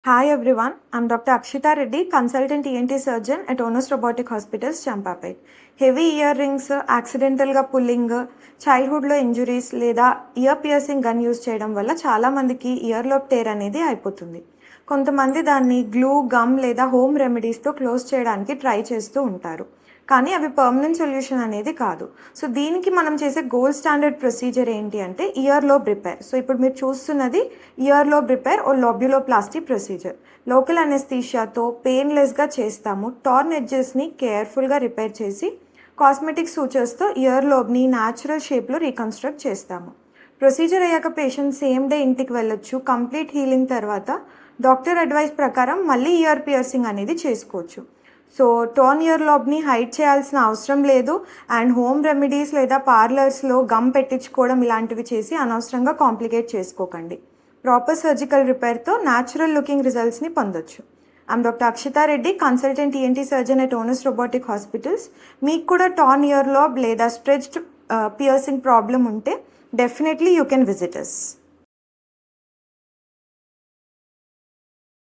Hi everyone, I'm Dr. Akshita Reddy, consultant ENT surgeon at Onus Robotic Hospitals, Champapet. Heavy ear rings, యాక్సిడెంటల్గా pulling, చైల్డ్హుడ్లో injuries లేదా ear piercing gun use చేయడం వల్ల చాలామందికి ఇయర్లో tear అనేది అయిపోతుంది. కొంతమంది దాన్ని గ్లూ, గమ్ లేదా హోమ్ రెమెడీస్తో క్లోజ్ చేయడానికి ట్రై చేస్తూ ఉంటారు, కానీ అవి పర్మనెంట్ సొల్యూషన్ అనేది కాదు. సో దీనికి మనం చేసే గోల్డ్ స్టాండర్డ్ ప్రొసీజర్ ఏంటి అంటే ఇయర్ లోబ్ రిపేర్. సో ఇప్పుడు మీరు చూస్తున్నది ఇయర్ లోబ్ రిపేర్ ఓ లోబ్యులోప్లాస్టీ ప్రొసీజర్. లోకల్ అనెస్థీషియాతో పెయిన్లెస్గా చేస్తాము. టార్న్ ఎడ్జెస్ని కేర్ఫుల్గా రిపేర్ చేసి కాస్మెటిక్ సూచర్స్తో ఇయర్ లోబ్ని న్యాచురల్ షేప్లో రీకన్స్ట్రక్ట్ చేస్తాము. ప్రొసీజర్ అయ్యాక పేషెంట్ సేమ్ డే ఇంటికి వెళ్ళొచ్చు. కంప్లీట్ హీలింగ్ తర్వాత డాక్టర్ అడ్వైస్ ప్రకారం మళ్ళీ ఇయర్ పియర్సింగ్ అనేది చేసుకోవచ్చు. సో టోన్ ఇయర్ లోబ్ని హైడ్ చేయాల్సిన అవసరం లేదు. అండ్ హోమ్ రెమెడీస్ లేదా పార్లర్స్లో గమ్ పెట్టించుకోవడం ఇలాంటివి చేసి అనవసరంగా కాంప్లికేట్ చేసుకోకండి. ప్రాపర్ సర్జికల్ రిపేర్తో న్యాచురల్ లుకింగ్ రిజల్ట్స్ని పొందొచ్చు. I'm doctor Akshita Reddy, consultant ENT surgeon at Onus Robotic Hospitals. మీకు కూడా టాన్ ఇయర్ లోబ్ లేదా స్ట్రెచ్డ్ పియర్సింగ్ ప్రాబ్లం ఉంటే definitely you can visit us.